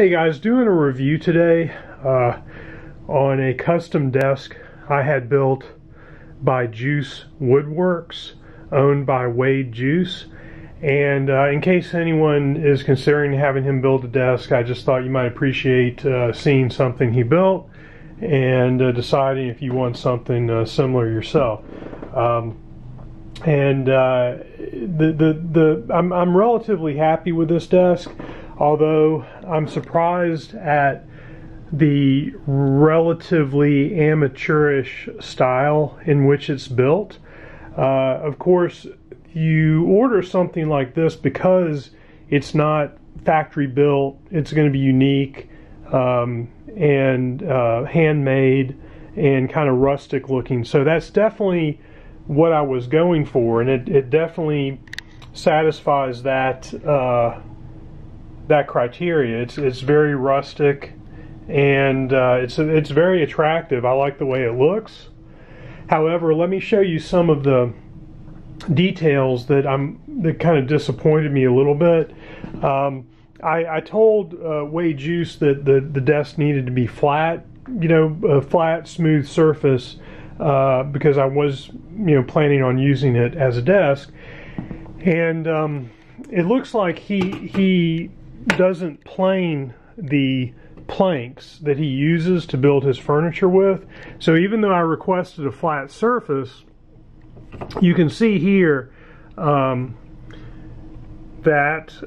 Hey guys, doing a review today on a custom desk I had built by Guice Woodworks, owned by Guice. And in case anyone is considering having him build a desk, I just thought you might appreciate seeing something he built and deciding if you want something similar yourself. I'm relatively happy with this desk, although I'm surprised at the relatively amateurish style in which it's built. Of course, you order something like this because it's not factory built, it's going to be unique and handmade and kind of rustic looking. So that's definitely what I was going for, and it definitely satisfies that that criteria. It's very rustic, and it's very attractive. I like the way it looks. However, let me show you some of the details that kind of disappointed me a little bit. I told Guice that the desk needed to be flat, a flat, smooth surface, because I was planning on using it as a desk, and it looks like he doesn't plane the planks that he uses to build his furniture with. So even though I requested a flat surface, you can see here that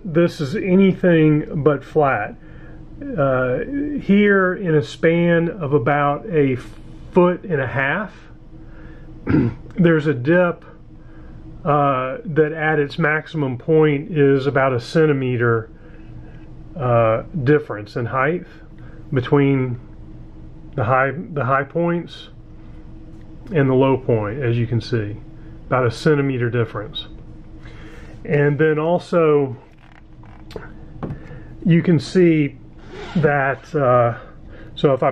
this is anything but flat. Here, in a span of about 1.5 feet, there's a dip that at its maximum point is about 1 centimeter difference in height between the high points and the low point, as you can see, about 1 centimeter difference. And then also you can see that so if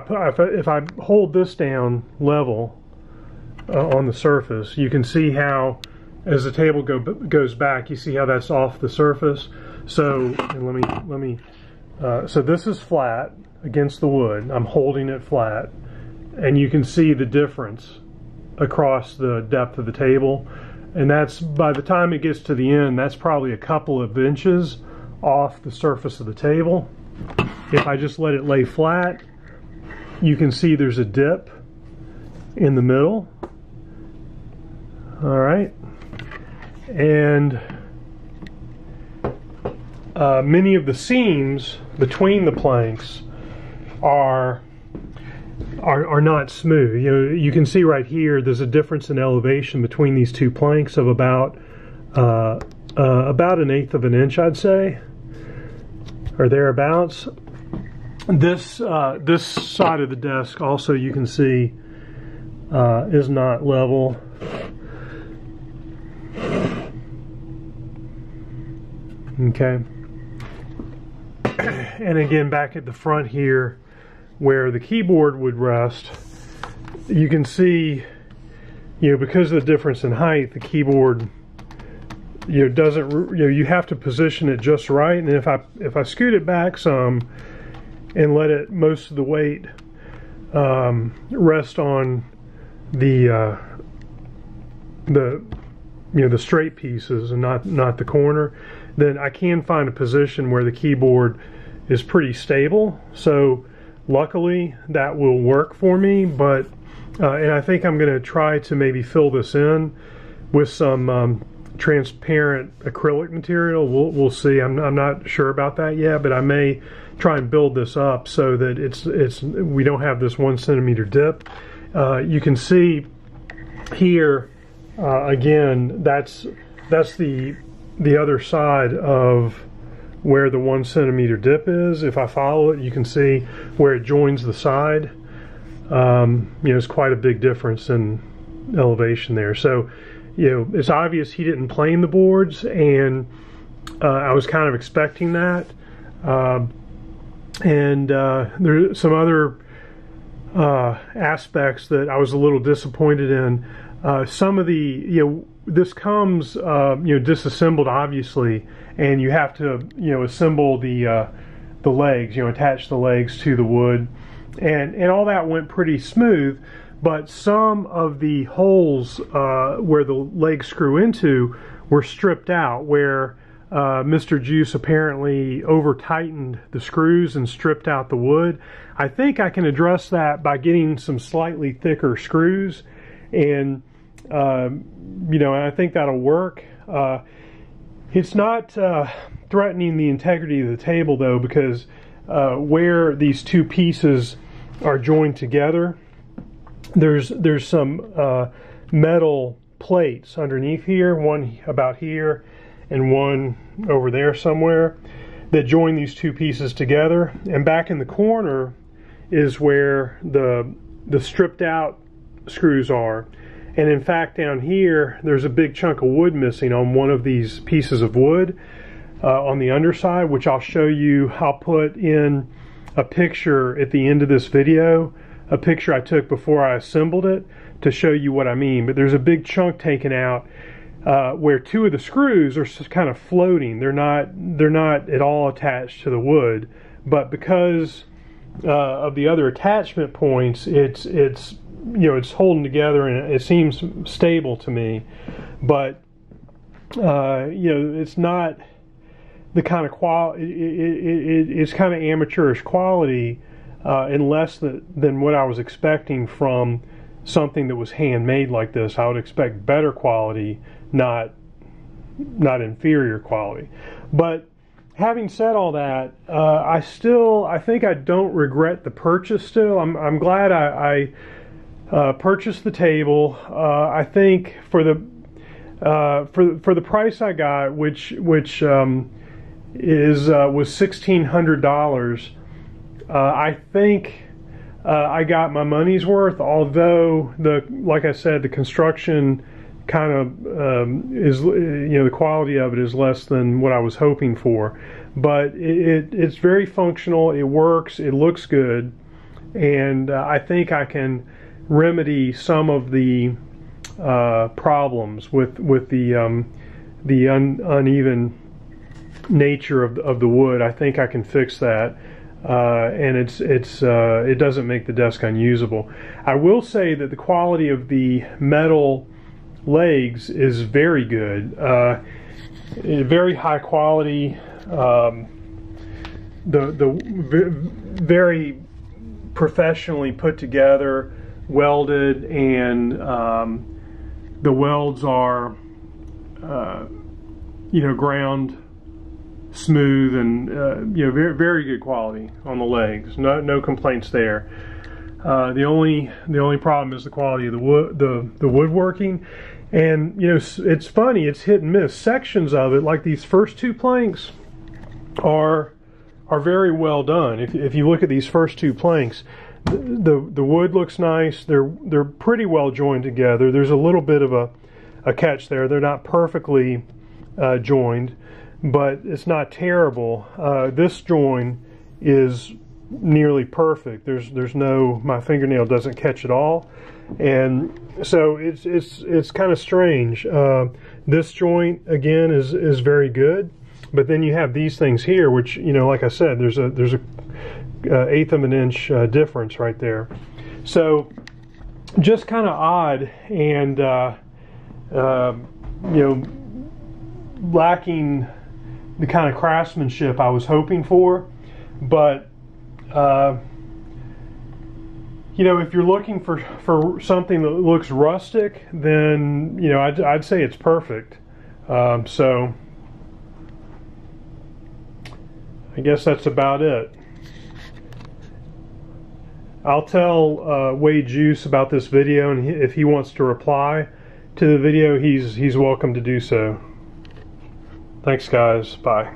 I hold this down level on the surface, you can see how as the table goes back, you see how that's off the surface. So so this is flat against the wood. I'm holding it flat, and you can see the difference across the depth of the table, and that's, by the time it gets to the end, that's probably a couple of inches off the surface of the table. If I just let it lay flat, you can see there's a dip in the middle. All right, and many of the seams between the planks are not smooth. You can see right here there's a difference in elevation between these two planks of about 1/8 of an inch, I'd say, or thereabouts. This side of the desk also, you can see, is not level. Okay, and again, back at the front here where the keyboard would rest, you can see, because of the difference in height, the keyboard doesn't, you have to position it just right. And if I scoot it back some and let most of the weight rest on the straight pieces and not the corner, then I can find a position where the keyboard is pretty stable. So luckily that will work for me, but and I think I'm going to try to maybe fill this in with some transparent acrylic material. We'll see. I'm not sure about that yet, but I may try and build this up so that we don't have this 1 centimeter dip. You can see here again, that's the other side of where the 1 centimeter dip is. If I follow it, you can see where it joins the side. It's quite a big difference in elevation there. So, it's obvious he didn't plane the boards, and I was kind of expecting that. There's some other aspects that I was a little disappointed in. Some of the, this comes, disassembled, obviously, and you have to, assemble the the legs, attach the legs to the wood, and all that went pretty smooth. But some of the holes where the legs screw into were stripped out, where Mr. Guice apparently over-tightened the screws and stripped out the wood. I think I can address that by getting some slightly thicker screws, and and I think that'll work. It's not threatening the integrity of the table though, because where these two pieces are joined together, there's some metal plates underneath here, one about here and one over there somewhere, that join these two pieces together. And back in the corner is where the stripped out screws are. And in fact, down here there's a big chunk of wood missing on one of these pieces of wood on the underside, which I'll show you. I'll put in a picture at the end of this video, a picture I took before I assembled it, to show you what I mean. But there's a big chunk taken out where two of the screws are kind of floating. They're not at all attached to the wood, but because of the other attachment points, it's holding together, and it seems stable to me. But it's not the kind of quality. It's kind of amateurish quality, and less than what I was expecting from something that was handmade like this. I would expect better quality, not inferior quality. But having said all that, I think I don't regret the purchase. Still, I'm glad I purchased the table. I think for the price I got, which was $1,600, I think I got my money's worth. Although like I said, the construction kind of is, the quality of it is less than what I was hoping for. But it's very functional. It works. It looks good, and I think I can remedy some of the problems with the uneven nature of the wood. I think I can fix that, and it doesn't make the desk unusable. I will say that the quality of the metal legs is very good, very high quality. Very professionally put together, welded, and the welds are ground smooth, and very, very good quality on the legs. No complaints there. The only problem is the quality of the woodworking. And it's funny, it's hit and miss. Sections of it, like these first two planks, are very well done. If you look at these first two planks, the wood looks nice. They're pretty well joined together. There's a little bit of a catch there. They're not perfectly joined, but it's not terrible. This join is nearly perfect. There's no, my fingernail doesn't catch at all, and so it's kind of strange. This joint again is very good, but then you have these things here, which like I said, there's a eighth of an inch difference right there. So just kind of odd, and lacking the kind of craftsmanship I was hoping for. But if you're looking for something that looks rustic, then I'd say it's perfect. So I guess that's about it. I'll tell Wade Guice about this video, and if he wants to reply to the video, he's welcome to do so. Thanks, guys. Bye.